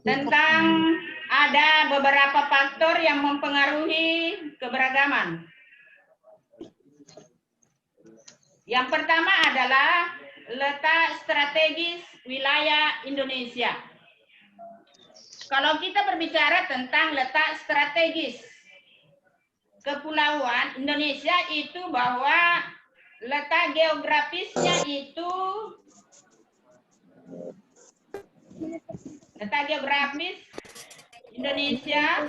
Tentang ada beberapa faktor yang mempengaruhi keberagaman. Yang pertama adalah letak strategis wilayah Indonesia. Kalau kita berbicara tentang letak strategis kepulauan Indonesia itu bahwa letak geografisnya itu letak geografis Indonesia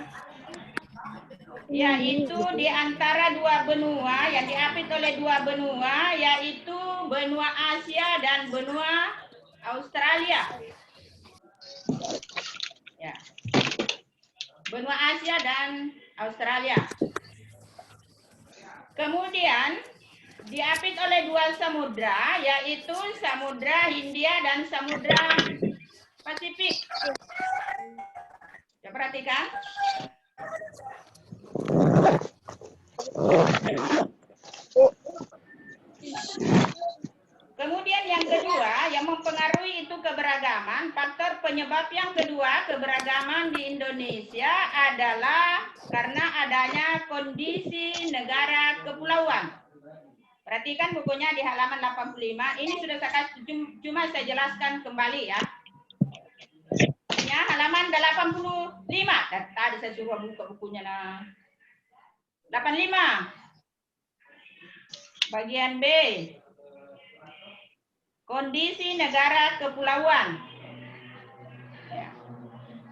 yaitu di antara dua benua yang diapit oleh dua benua yaitu benua Asia dan benua Australia. Ya. Benua Asia dan Australia. Kemudian diapit oleh dua samudra yaitu Samudra Hindia dan Samudra Pasifik. Ya, perhatikan. Kemudian yang kedua yang mempengaruhi itu keberagaman, faktor penyebab yang kedua keberagaman di Indonesia adalah karena adanya kondisi negara kepulauan. Perhatikan bukunya di halaman 85. Ini sudah saya cuma saya jelaskan kembali ya. Ya, halaman 85. Tadi saya suruh buka bukunya nah. 85. Bagian B. Kondisi negara kepulauan. Ya.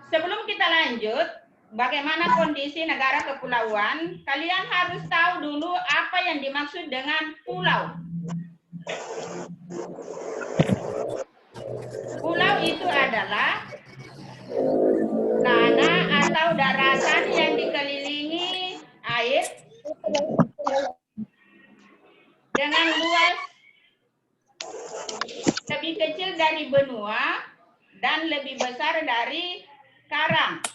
Sebelum kita lanjut, bagaimana kondisi negara kepulauan, kalian harus tahu dulu apa yang dimaksud dengan pulau. Pulau itu adalah tanah atau daratan yang dikelilingi air dengan luas lebih kecil dari benua dan lebih besar dari karang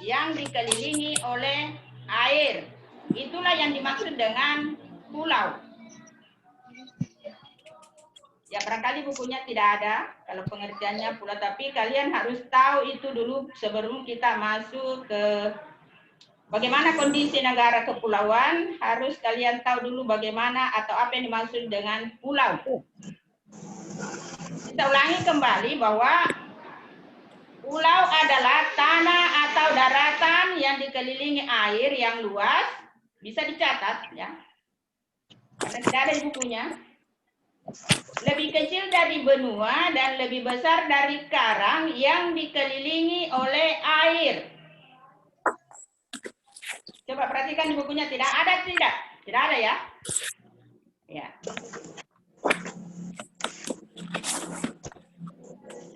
yang dikelilingi oleh air. Itulah yang dimaksud dengan pulau. Ya, barangkali bukunya tidak ada kalau pengertiannya pulau, tapi kalian harus tahu itu dulu sebelum kita masuk ke bagaimana kondisi negara kepulauan. Harus kalian tahu dulu bagaimana atau apa yang dimaksud dengan pulau. Kita ulangi kembali bahwa pulau adalah tanah atau daratan yang dikelilingi air yang luas. Bisa dicatat ya. Karena tidak ada di bukunya. lebih kecil dari benua dan lebih besar dari karang yang dikelilingi oleh air. Coba perhatikan di bukunya, tidak ada tidak? Tidak ada ya? Ya.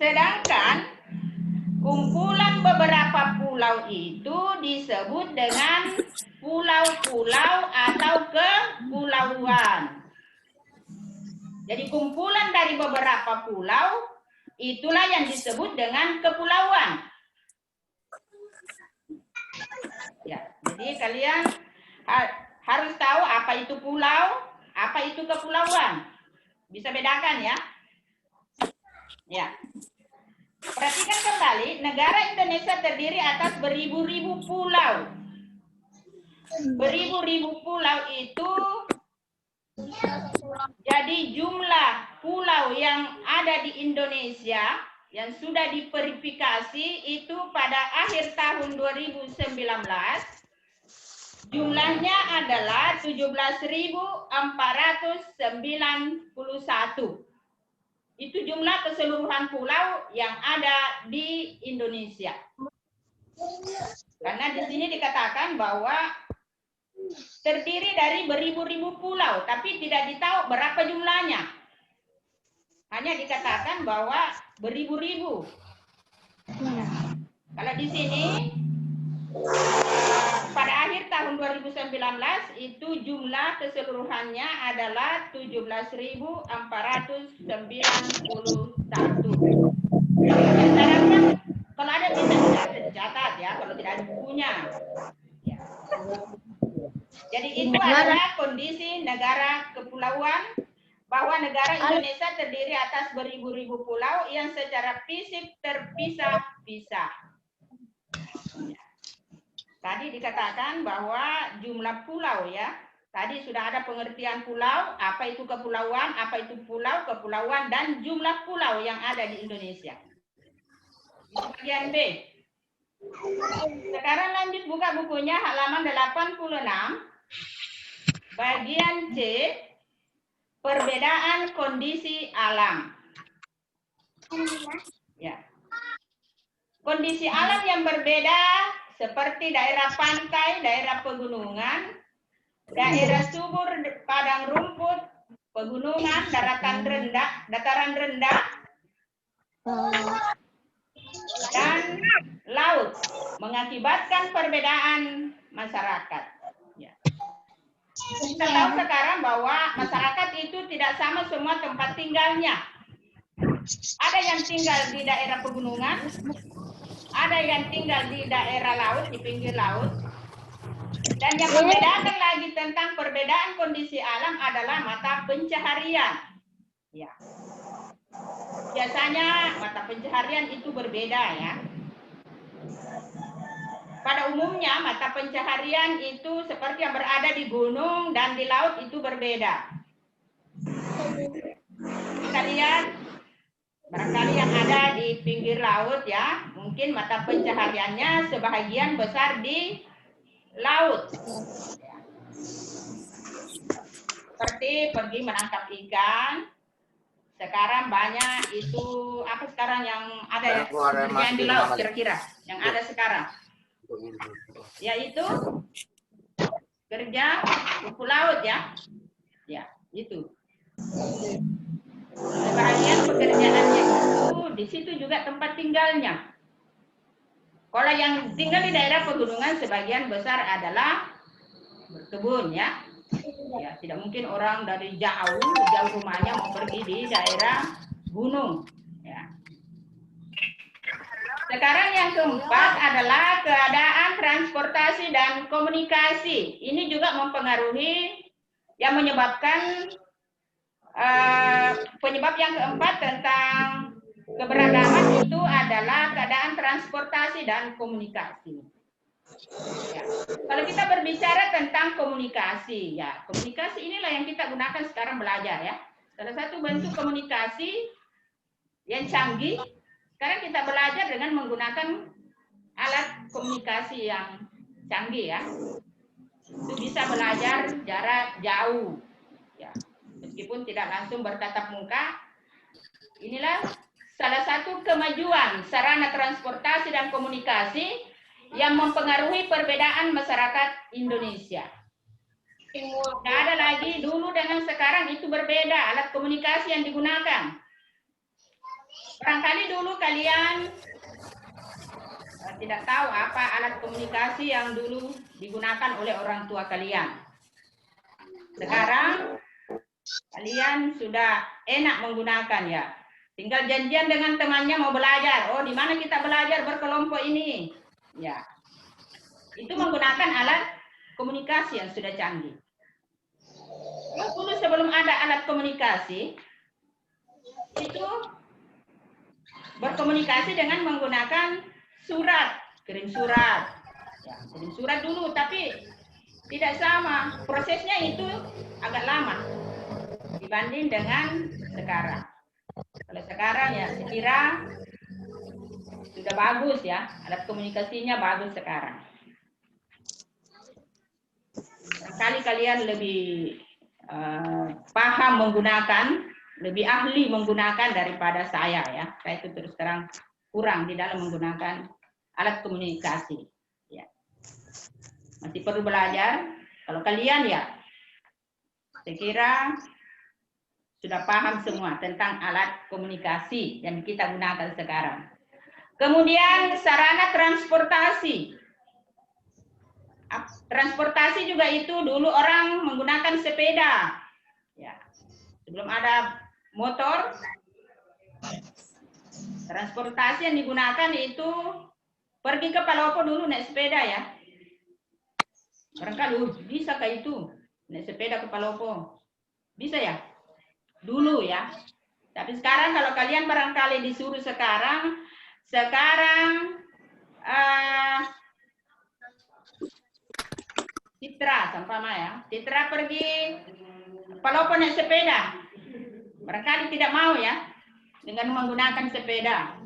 Sedangkan kumpulan beberapa pulau itu disebut dengan pulau-pulau atau kepulauan. Jadi kumpulan dari beberapa pulau itulah yang disebut dengan kepulauan. Ya, jadi kalian harus tahu apa itu pulau, apa itu kepulauan. Bisa bedakan ya. Ya. Perhatikan kembali, negara Indonesia terdiri atas beribu-ribu pulau. Beribu-ribu pulau itu jadi jumlah pulau yang ada di Indonesia yang sudah diverifikasi itu pada akhir tahun 2019 jumlahnya adalah 17.491. Itu jumlah keseluruhan pulau yang ada di Indonesia. Karena di sini dikatakan bahwa terdiri dari beribu-ribu pulau, tapi tidak ditahu berapa jumlahnya. Hanya dikatakan bahwa beribu-ribu. Kalau di sini pada akhir tahun 2019 itu jumlah keseluruhannya adalah 17.491. Ya, sarankan kalau ada bisa dicatat ya, kalau tidak ada bukunya. Ya. Jadi itu adalah kondisi negara kepulauan, bahwa negara Indonesia terdiri atas beribu-ribu pulau yang secara fisik terpisah-pisah. Tadi dikatakan bahwa jumlah pulau ya. Tadi sudah ada pengertian pulau, apa itu kepulauan, apa itu pulau, kepulauan, dan jumlah pulau yang ada di Indonesia. Itu bagian B. Sekarang lanjut buka bukunya halaman 86. Bagian C, perbedaan kondisi alam. Ya. Kondisi alam yang berbeda seperti daerah pantai, daerah pegunungan, daerah subur, padang rumput, pegunungan, dataran rendah, dan laut, mengakibatkan perbedaan masyarakat. Ya. Kita tahu sekarang bahwa masyarakat itu tidak sama semua tempat tinggalnya. Ada yang tinggal di daerah pegunungan, ada yang tinggal di daerah laut, di pinggir laut. Dan yang membedakan lagi tentang perbedaan kondisi alam adalah mata pencaharian. Ya. Biasanya mata pencaharian itu berbeda ya. Pada umumnya mata pencaharian itu seperti yang berada di gunung dan di laut itu berbeda. Kita lihat barangkali yang ada di pinggir laut ya, mungkin mata pencahariannya sebahagian besar di laut. Seperti pergi menangkap ikan. Sekarang banyak itu apa sekarang yang ada ya? Yang di laut kira-kira yang ada sekarang. Yaitu kerja buku laut ya. Ya, itu. Sebagian pekerjaannya itu di situ juga tempat tinggalnya. Kalau yang tinggal di daerah pegunungan sebagian besar adalah berkebun ya. Ya, tidak mungkin orang dari jauh rumahnya mau pergi di daerah gunung. Ya. Sekarang yang keempat adalah keadaan transportasi dan komunikasi. Ini juga mempengaruhi yang menyebabkan penyebab yang keempat tentang keberagaman itu adalah keadaan transportasi dan komunikasi. Ya. Kalau kita berbicara tentang komunikasi, ya komunikasi inilah yang kita gunakan sekarang belajar ya. Salah satu bentuk komunikasi yang canggih. Sekarang kita belajar dengan menggunakan alat komunikasi yang canggih ya. Itu bisa belajar jarak jauh. Ya. meskipun tidak langsung bertatap muka. Inilah salah satu kemajuan sarana transportasi dan komunikasi yang mempengaruhi perbedaan masyarakat Indonesia. Tidak ada lagi dulu dengan sekarang itu berbeda alat komunikasi yang digunakan. Barangkali dulu kalian tidak tahu apa alat komunikasi yang dulu digunakan oleh orang tua kalian. Sekarang kalian sudah enak menggunakan ya. Tinggal janjian dengan temannya mau belajar. Oh, di mana kita belajar berkelompok ini? Ya. Itu menggunakan alat komunikasi yang sudah canggih. Dulu sebelum ada alat komunikasi, itu berkomunikasi dengan menggunakan surat, kirim surat. Ya, kirim surat dulu, tapi tidak sama. Prosesnya itu agak lama dibanding dengan sekarang. Kalau sekarang ya saya kira sudah bagus ya, alat komunikasinya bagus sekarang. Barangkali kalian lebih paham menggunakan, lebih ahli menggunakan daripada saya ya. Saya itu terus terang kurang di dalam menggunakan alat komunikasi. Ya. Masih perlu belajar. Kalau kalian ya, saya kira sudah paham semua tentang alat komunikasi yang kita gunakan sekarang. Kemudian sarana transportasi. Transportasi juga itu dulu orang menggunakan sepeda. Ya. Sebelum ada motor, transportasi yang digunakan itu pergi ke Palopo dulu naik sepeda ya. Barangkali bisa kayak itu naik sepeda ke Palopo. Bisa ya? Dulu ya. Tapi sekarang kalau kalian barangkali disuruh sekarang Citra sampama ya. Citra pergi Palopo naik sepeda. Barangkali tidak mau ya dengan menggunakan sepeda.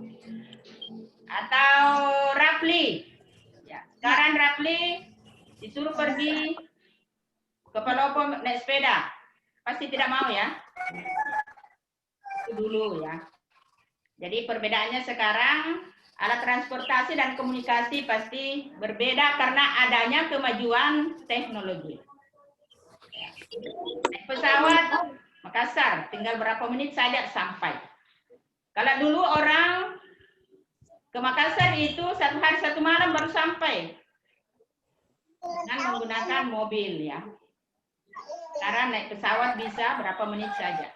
Atau Rapli. Ya, sekarang Rapli disuruh pergi ke Palopo naik sepeda. Pasti tidak mau ya. Itu dulu ya. Jadi perbedaannya sekarang alat transportasi dan komunikasi pasti berbeda karena adanya kemajuan teknologi. Naik pesawat Makassar tinggal berapa menit saja sampai. Kalau dulu orang ke Makassar itu 1 hari 1 malam baru sampai dengan menggunakan mobil ya. Sekarang naik pesawat bisa berapa menit saja.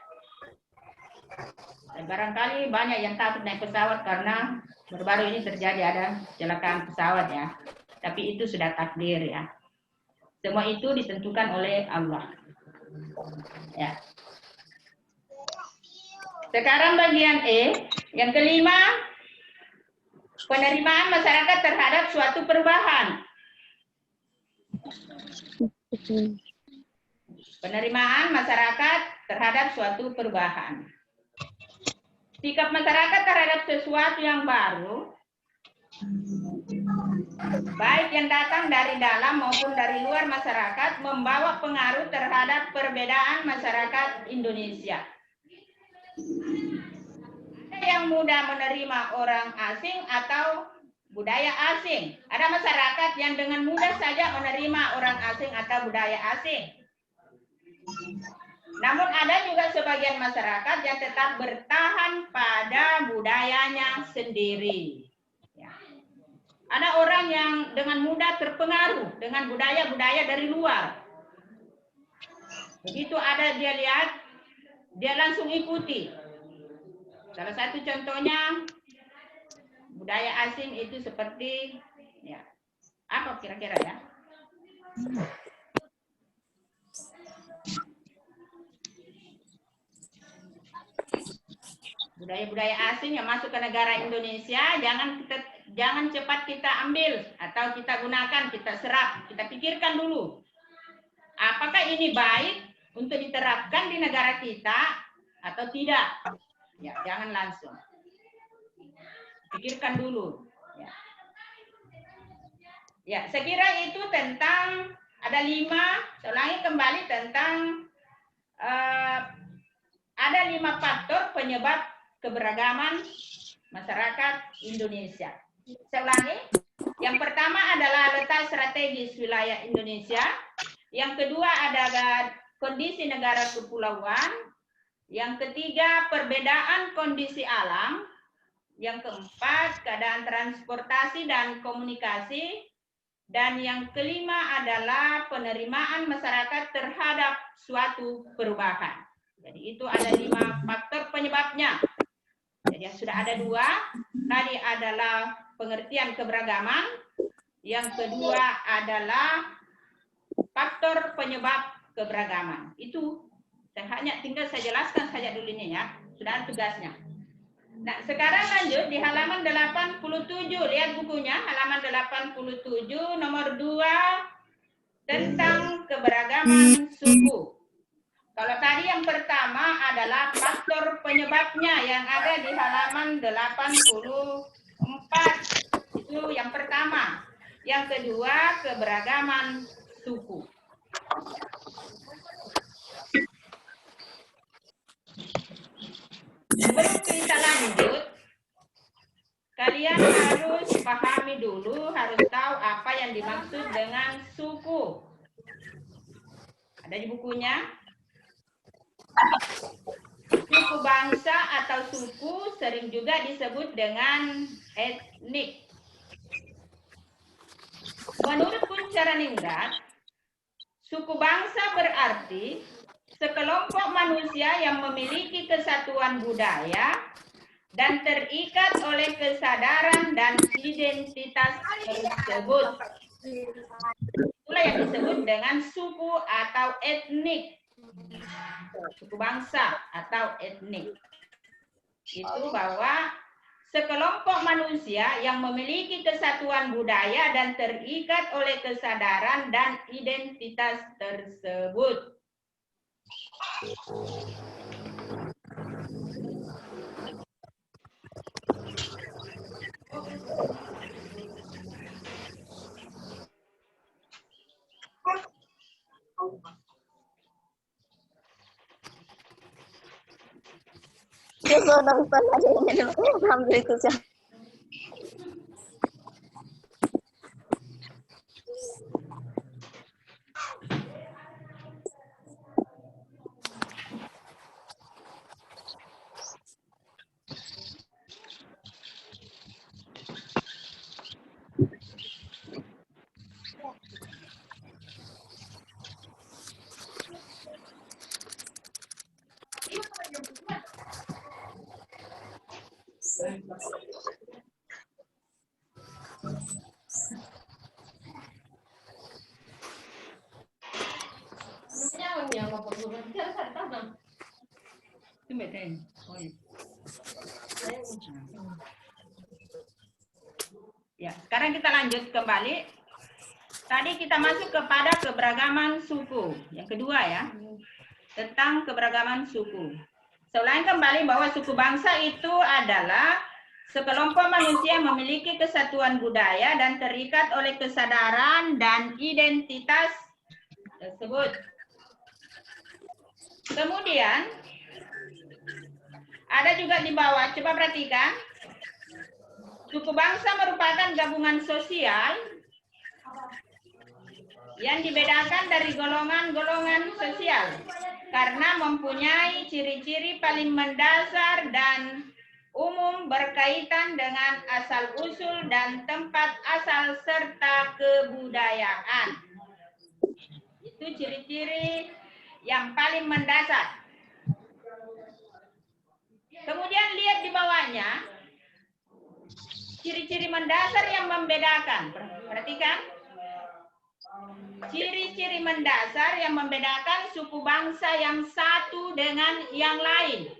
Dan barangkali banyak yang takut naik pesawat karena baru-baru ini terjadi ada kecelakaan pesawat ya. Tapi itu sudah takdir ya. Semua itu ditentukan oleh Allah. Ya. Sekarang bagian E, yang kelima, penerimaan masyarakat terhadap suatu perubahan. Penerimaan masyarakat terhadap suatu perubahan. Sikap masyarakat terhadap sesuatu yang baru, baik yang datang dari dalam maupun dari luar masyarakat, membawa pengaruh terhadap perbedaan masyarakat Indonesia. Ada yang mudah menerima orang asing atau budaya asing. Ada masyarakat yang dengan mudah saja menerima orang asing atau budaya asing. Namun ada juga sebagian masyarakat yang tetap bertahan pada budayanya sendiri. Ya. Ada orang yang dengan mudah terpengaruh dengan budaya-budaya dari luar. Begitu ada dia lihat, dia langsung ikuti. Salah satu contohnya budaya asing itu seperti, ya, apa kira-kira ya? Budaya-budaya asing yang masuk ke negara Indonesia, jangan cepat kita ambil atau kita gunakan, kita serap, kita pikirkan dulu. Apakah ini baik untuk diterapkan di negara kita atau tidak? Ya, jangan langsung. Pikirkan dulu. Ya, ya, saya kira itu tentang ada 5. Saya ulangi kembali tentang ada 5 faktor penyebab keberagaman masyarakat Indonesia. Saya ulangi. Yang pertama adalah letak strategis wilayah Indonesia. Yang kedua adalah kondisi negara kepulauan. Yang ketiga, perbedaan kondisi alam. Yang keempat, keadaan transportasi dan komunikasi. Dan yang kelima adalah penerimaan masyarakat terhadap suatu perubahan. Jadi itu ada 5 faktor penyebabnya. Jadi sudah ada 2. Tadi adalah pengertian keberagaman. Yang kedua adalah faktor penyebab keberagaman. Itu saya hanya tinggal saya jelaskan saja dulu ini ya. Sudah ada tugasnya. Nah, sekarang lanjut di halaman 87. Lihat bukunya, halaman 87 nomor 2 tentang keberagaman suku. Kalau tadi yang pertama adalah faktor penyebabnya yang ada di halaman 84. Itu yang pertama. Yang kedua, keberagaman suku. Sebelum kita lanjut, kalian harus pahami dulu, harus tahu apa yang dimaksud dengan suku. Ada di bukunya. Suku bangsa atau suku sering juga disebut dengan etnik. Menurut Puncaraningrat, suku bangsa berarti sekelompok manusia yang memiliki kesatuan budaya dan terikat oleh kesadaran dan identitas tersebut. Itulah yang disebut dengan suku atau etnik. Suku bangsa atau etnik. Itu bahwa sekelompok manusia yang memiliki kesatuan budaya dan terikat oleh kesadaran dan identitas tersebut. Ya, sekarang kita lanjut kembali. Tadi kita masuk kepada keberagaman suku. Yang kedua ya, tentang keberagaman suku. Saya ulangi kembali bahwa suku bangsa itu adalah sekelompok manusia yang memiliki kesatuan budaya dan terikat oleh kesadaran dan identitas tersebut. Kemudian, ada juga di bawah, coba perhatikan. Suku bangsa merupakan gabungan sosial yang dibedakan dari golongan-golongan sosial karena mempunyai ciri-ciri paling mendasar dan umum berkaitan dengan asal-usul dan tempat asal serta kebudayaan. Itu ciri-ciri yang paling mendasar. Kemudian lihat di bawahnya, ciri-ciri mendasar yang membedakan. Perhatikan. Ciri-ciri mendasar yang membedakan suku bangsa yang satu dengan yang lain.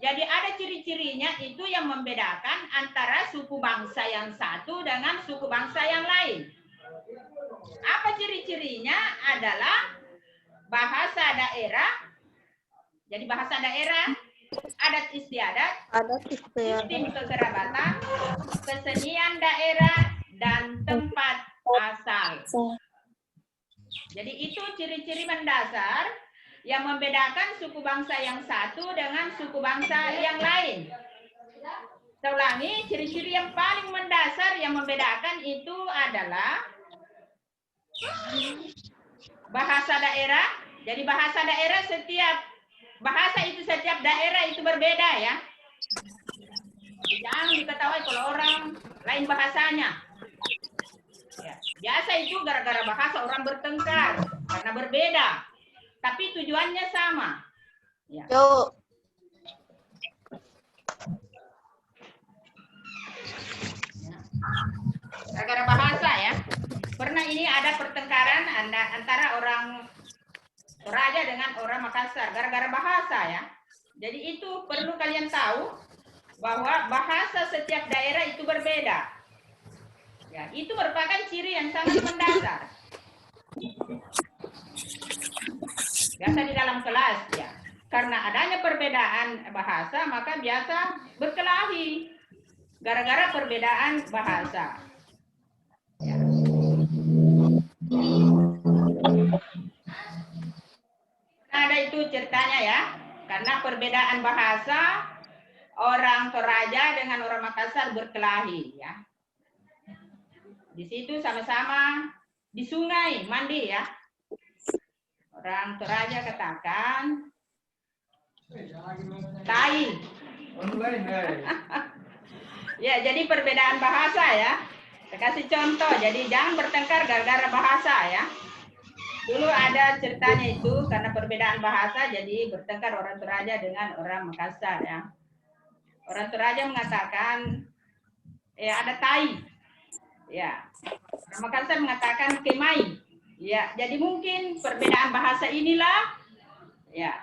Jadi ada ciri-cirinya itu yang membedakan antara suku bangsa yang satu dengan suku bangsa yang lain. Apa ciri-cirinya? Adalah bahasa daerah. Jadi bahasa daerah, adat istiadat, sistem kekerabatan, kesenian daerah, dan tempat asal. Jadi itu ciri-ciri mendasar yang membedakan suku bangsa yang satu dengan suku bangsa yang lain. Saya ulangi, ciri-ciri yang paling mendasar yang membedakan itu adalah bahasa daerah. Jadi bahasa daerah setiap daerah itu berbeda ya. Jangan diketahui kalau orang lain bahasanya. Ya, biasa itu gara-gara bahasa orang bertengkar karena berbeda. Tapi tujuannya sama. Ya. Gara-gara bahasa ya. Pernah ini ada pertengkaran antara orang Toraja dengan orang Makassar gara-gara bahasa ya. Jadi itu perlu kalian tahu bahwa bahasa setiap daerah itu berbeda. Ya, itu merupakan ciri yang sangat mendasar. Biasa di dalam kelas ya. Karena adanya perbedaan bahasa, maka biasa berkelahi gara-gara perbedaan bahasa. Ya. Ada itu ceritanya ya. Karena perbedaan bahasa, orang Toraja dengan orang Makassar berkelahi ya. Di situ sama-sama di sungai mandi ya. Orang Toraja katakan tai. Ya, jadi perbedaan bahasa ya. Saya kasih contoh, jadi jangan bertengkar gara-gara bahasa ya. Dulu ada ceritanya itu karena perbedaan bahasa jadi bertengkar orang Toraja dengan orang Makassar ya. Orang Toraja mengatakan ada tai. Ya. Orang Makassar mengatakan kemai. Ya, jadi mungkin perbedaan bahasa inilah ya.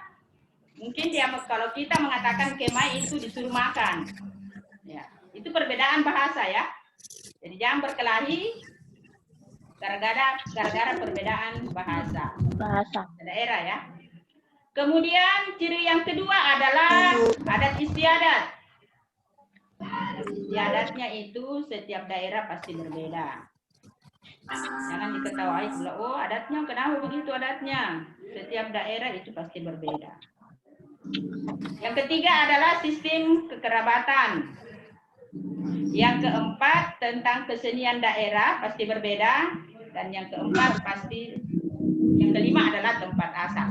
Mungkin dia kalau kita mengatakan kemai itu disuruh makan. Ya, itu perbedaan bahasa ya. Jadi jangan berkelahi gara-gara perbedaan bahasa daerah ya. Kemudian ciri yang kedua adalah adat istiadat. Istiadatnya itu setiap daerah pasti berbeda. Jangan diketahui kalau oh adatnya kenapa begitu adatnya. Setiap daerah itu pasti berbeda. Yang ketiga adalah sistem kekerabatan. Yang keempat tentang kesenian daerah pasti berbeda. Dan yang keempat yang kelima adalah tempat asal.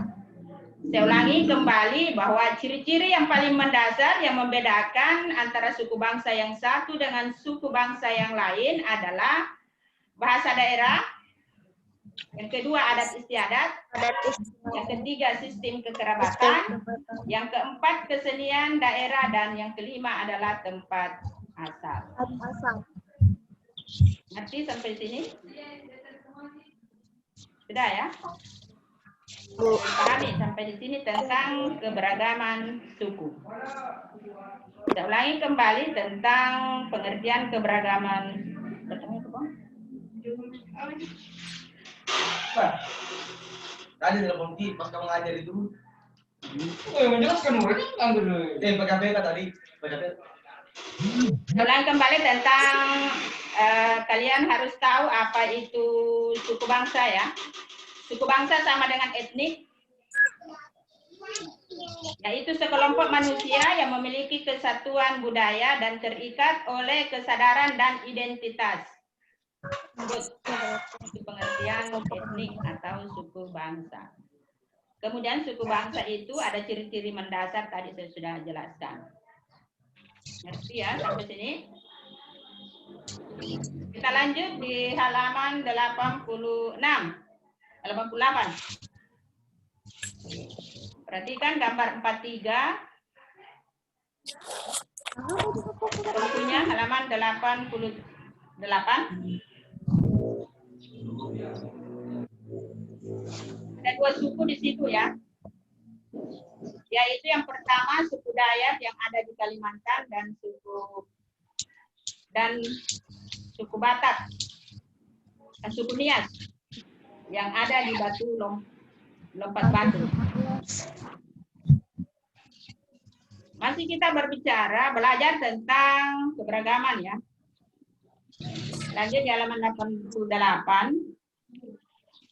Saya ulangi kembali bahwa ciri-ciri yang paling mendasar yang membedakan antara suku bangsa yang satu dengan suku bangsa yang lain adalah bahasa daerah. Yang kedua adat istiadat. Yang ketiga sistem kekerabatan. Yang keempat kesenian daerah dan yang kelima adalah tempat asal. Ngerti sampai sini? Sudah ya? Pahami sampai di sini tentang keberagaman suku. Saya ulangi kembali tentang pengertian keberagaman. Tadi telepon pas kamu ngajar itu. Menjelaskan PKPK tadi. Ulang kembali tentang kalian harus tahu apa itu suku bangsa ya. Suku bangsa sama dengan etnik, yaitu sekelompok manusia yang memiliki kesatuan budaya dan terikat oleh kesadaran dan identitas. Itu pengertian etnik atau suku bangsa. Kemudian suku bangsa itu ada ciri-ciri mendasar tadi saya sudah jelaskan. Ngerti ya sampai sini? Kita lanjut di halaman 86. Halaman 88. Perhatikan gambar 43. Bukunya halaman 88. Ada dua suku di situ ya. Yaitu yang pertama suku Dayak yang ada di Kalimantan dan suku Batak. Dan suku Nias yang ada di Lompat Batu. Masih kita belajar tentang keberagaman ya. Lanjut di halaman 88.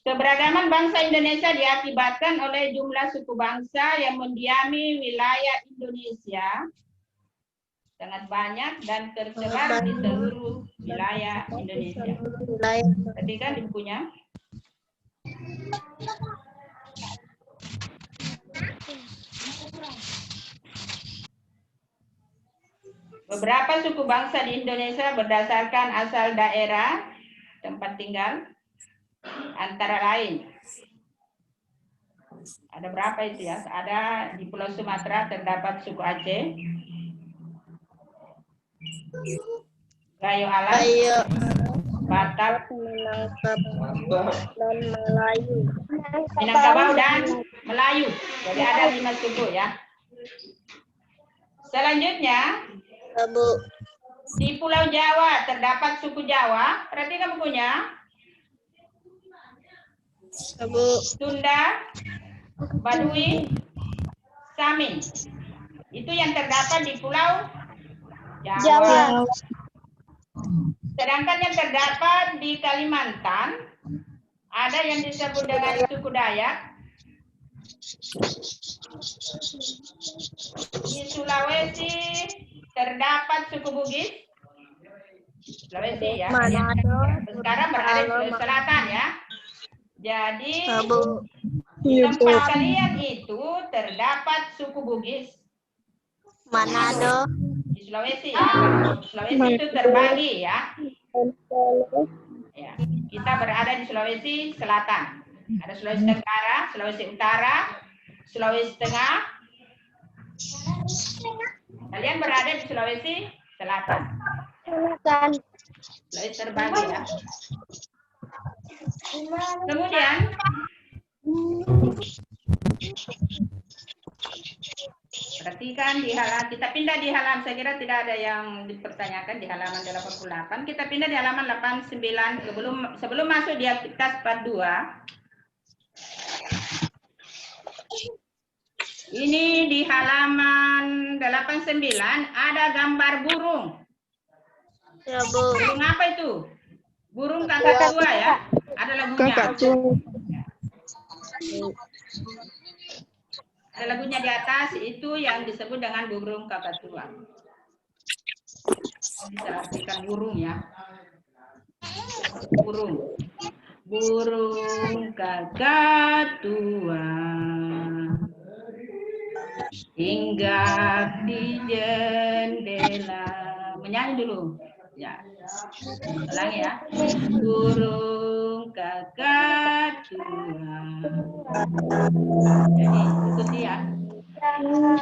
Keberagaman bangsa Indonesia diakibatkan oleh jumlah suku bangsa yang mendiami wilayah Indonesia sangat banyak dan tersebar di seluruh wilayah Indonesia. Perhatikan di bukunya. Beberapa suku bangsa di Indonesia berdasarkan asal daerah tempat tinggal, antara lain. Ada berapa itu ya? Ada di Pulau Sumatera terdapat suku Aceh, Gayo Alam, Batak, dan Melayu. Minangkabau dan Melayu. Jadi ada 5 suku ya. Selanjutnya Bu. di Pulau Jawa terdapat suku Jawa. Perhatikan bukunya. Bu. Sunda, Baduy, Samin. Itu yang terdapat di Pulau Jawa. Sedangkan yang terdapat di Kalimantan ada yang disebut dengan suku Dayak. Di Sulawesi terdapat suku Bugis. Sulawesi ya. Sekarang berada di Sulawesi Selatan ya. Jadi di tempat kalian itu terdapat suku Bugis. Manado. Di Sulawesi ya. Sulawesi itu terbagi ya. Ya. Kita berada di Sulawesi Selatan. Ada Sulawesi Tenggara, Sulawesi Utara, Sulawesi Tengah. Kalian berada di Sulawesi Selatan. Sulawesi terbagi ya. Kemudian perhatikan di halaman, kita pindah di halaman, saya kira tidak ada yang dipertanyakan di halaman 88. Kita pindah di halaman 89 sebelum masuk di aktivitas part 2. Ini di halaman 89 ada gambar burung. Ya, Bu. Burung apa itu? Burung kakatua ya. Ada lagunya. Ada lagunya di atas, itu yang disebut dengan burung kakatua. Bisa artikan burung ya. Burung. Burung kakatua hinggap di jendela. Menyanyi dulu. Ya. Ulangi ya. Burung kakatua. Jadi ikuti ya.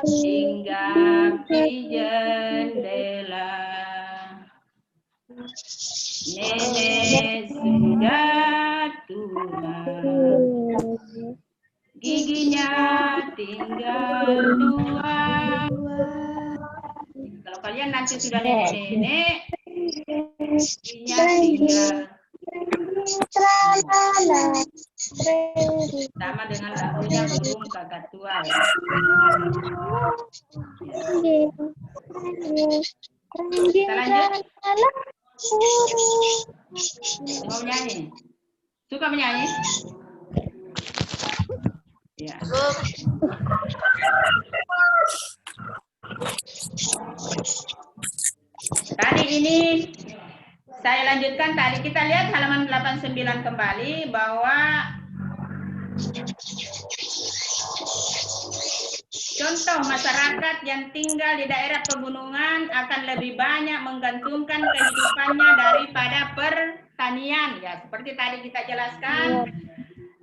Hinggap di jendela. Nenek sudah tua. Giginya tinggal 2. Kalau kalian nanti sudah nenek-nenek, giginya tinggal. Sama dengan lagunya burung kakatua ya. Kita lanjut. Mau menyanyi? Suka menyanyi? Ya. Tadi ini saya lanjutkan, tadi kita lihat halaman 89 kembali bahwa contoh masyarakat yang tinggal di daerah pegunungan akan lebih banyak menggantungkan kehidupannya daripada pertanian ya, seperti tadi kita jelaskan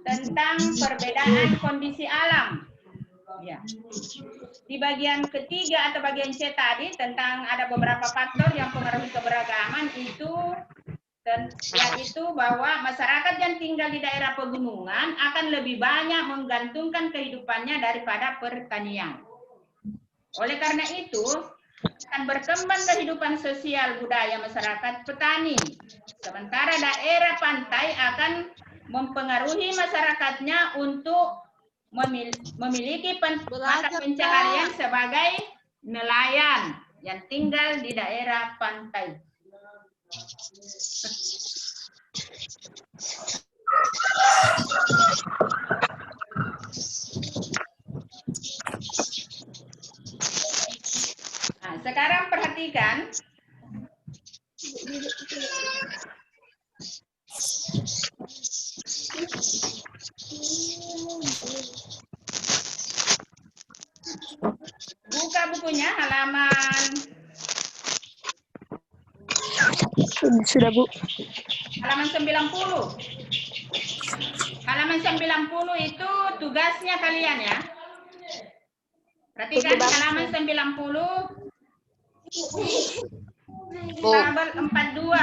tentang perbedaan kondisi alam. Ya. Di bagian ketiga atau bagian C tadi tentang ada beberapa faktor yang mempengaruhi keberagaman itu, dan yaitu bahwa masyarakat yang tinggal di daerah pegunungan akan lebih banyak menggantungkan kehidupannya daripada pertanian. Oleh karena itu, akan berkembang kehidupan sosial budaya masyarakat petani. Sementara daerah pantai akan mempengaruhi masyarakatnya untuk memiliki mata pencaharian sebagai nelayan yang tinggal di daerah pantai. Sudah, Bu. Halaman 90. Halaman 90 itu tugasnya kalian ya. Perhatikan halaman 90. Tabel 42.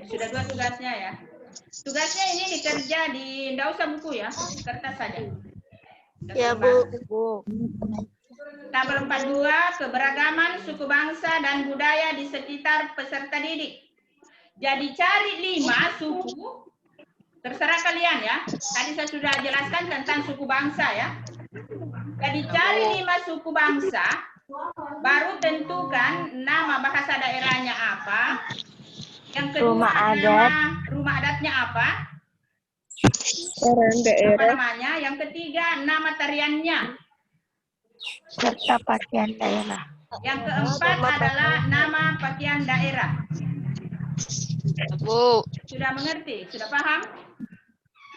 Sudah 2 tugasnya ya. Tugasnya ini dikerja di, enggak usah buku ya, kertas saja. Ya, Bu. Tabel 42, keberagaman suku bangsa dan budaya di sekitar peserta didik. Jadi cari 5 suku, terserah kalian ya. Tadi saya sudah jelaskan tentang suku bangsa ya. Jadi cari 5 suku bangsa, baru tentukan nama bahasa daerahnya apa. Yang kedua, Rumah adat. Rumah adatnya apa? Orang Apa daerah namanya? Yang ketiga, nama tariannya. serta pakaian daerah. Yang keempat adalah nama pakaian daerah. Bu. Sudah mengerti? Sudah paham?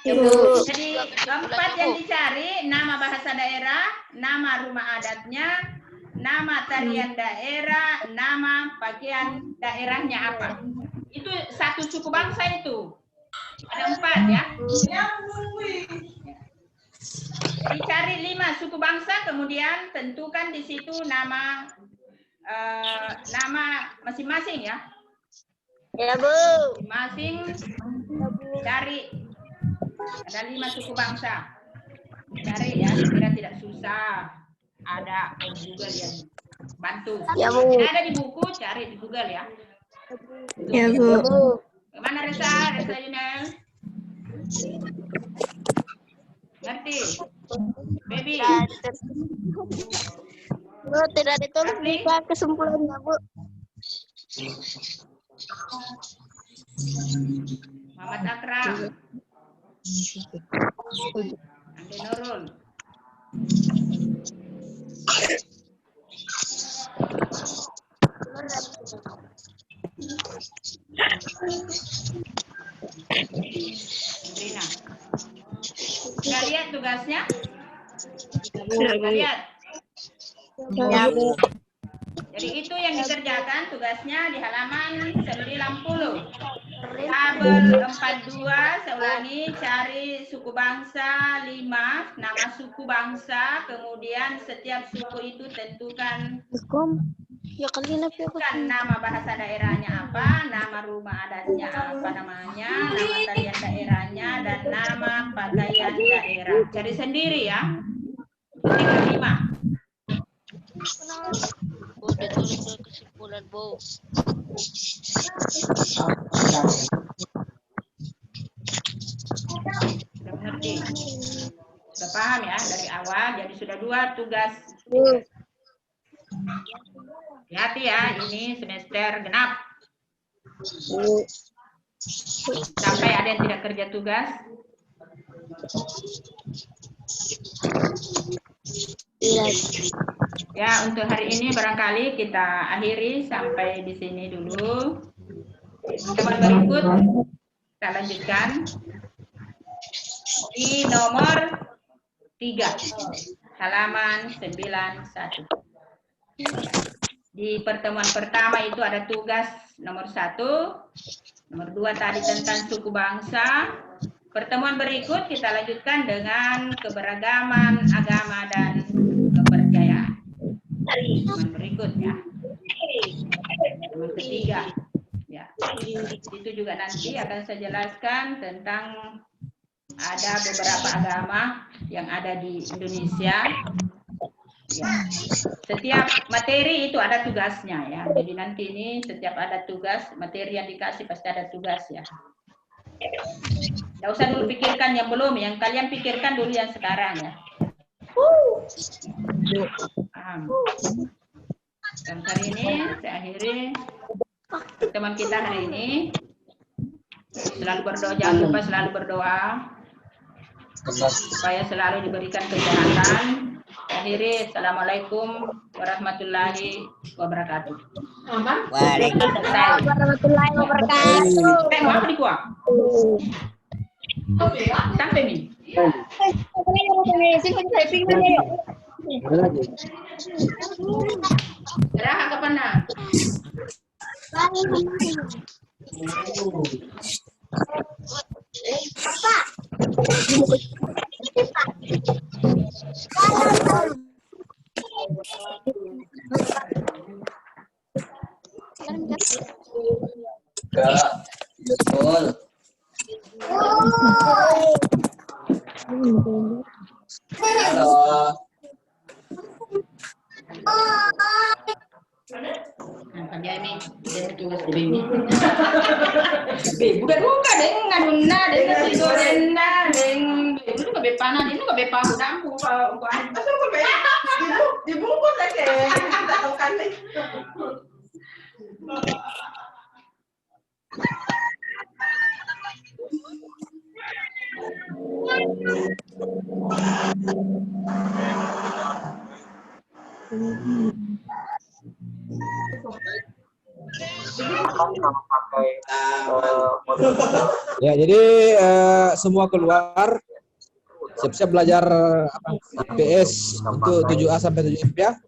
Bu. Jadi keempat yang dicari, nama bahasa daerah, nama rumah adatnya, nama tarian daerah, nama pakaian daerahnya apa. Itu satu suku bangsa itu. Ada 4 ya. Dicari 5 suku bangsa, kemudian tentukan di situ nama nama masing-masing ya. Ya, Bu. Masing cari. Ada 5 suku bangsa. Cari ya, kira tidak susah. Ada Google yang bantu. Ya, Bu. Tidak ada di buku, cari di Google ya. Ya, Bu. Kemana Reza? Reza Yunel? Ngerti? Baby. Bu, tidak ditulis buka kesimpulannya, Bu. Muhammad Akram. Andi Nurul. Rina. Sudah lihat tugasnya? Sudah lihat? Ya, Bu. Jadi itu yang dikerjakan tugasnya di halaman 90. Tabel 42, saya ulangi, cari suku bangsa 5, nama suku bangsa, kemudian setiap suku itu tentukan Ya, kalian apa? nama bahasa daerahnya apa, nama rumah adatnya apa namanya, nama tarian daerahnya, dan nama pakaian daerah. Cari sendiri ya. Ketik 5. Udah tulis kesimpulan, Bu. Sudah mengerti? Sudah paham ya dari awal, jadi sudah 2 tugas. Hati ya, ini semester genap. Sampai ada yang tidak kerja tugas. Ya, untuk hari ini barangkali kita akhiri sampai di sini dulu. Teman berikut kita lanjutkan di nomor 3, halaman 91. Di pertemuan pertama itu ada tugas nomor 1, nomor 2 tadi tentang suku bangsa. Pertemuan berikut kita lanjutkan dengan keberagaman agama dan kepercayaan. Pertemuan berikut ya. Pertemuan ketiga. Ya. Itu juga nanti akan saya jelaskan tentang ada beberapa agama yang ada di Indonesia. Ya. Setiap materi itu ada tugasnya ya. Jadi nanti ini setiap ada tugas, materi yang dikasih pasti ada tugas ya. Nggak usah dulu pikirkan yang belum, yang kalian pikirkan dulu yang sekarang ya. Paham. Dan hari ini saya akhiri teman kita hari ini. Selalu berdoa, jangan lupa selalu berdoa supaya selalu diberikan kesehatan. Akhiri, assalamualaikum warahmatullahi wabarakatuh. Waalaikumsalam warahmatullahi wabarakatuh. Mau apa di kuah? Sampai nih. Raha ka pa na. Kak, betul. Halo. Pagami, dia tugas di bini. Bukan buka deng ngaduna deng sigorena deng itu ka bepana ini ka bepa udang ku asal ka be dibungkus aja tahu kan deh. Ya, jadi semua keluar siap-siap belajar IPS untuk 7A sampai 7F ya.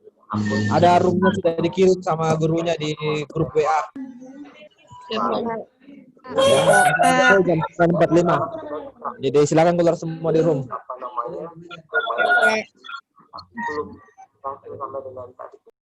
Ada roomnya sudah dikirim sama gurunya di grup WA. Ya, jam 9.45. Jadi silakan keluar semua di room.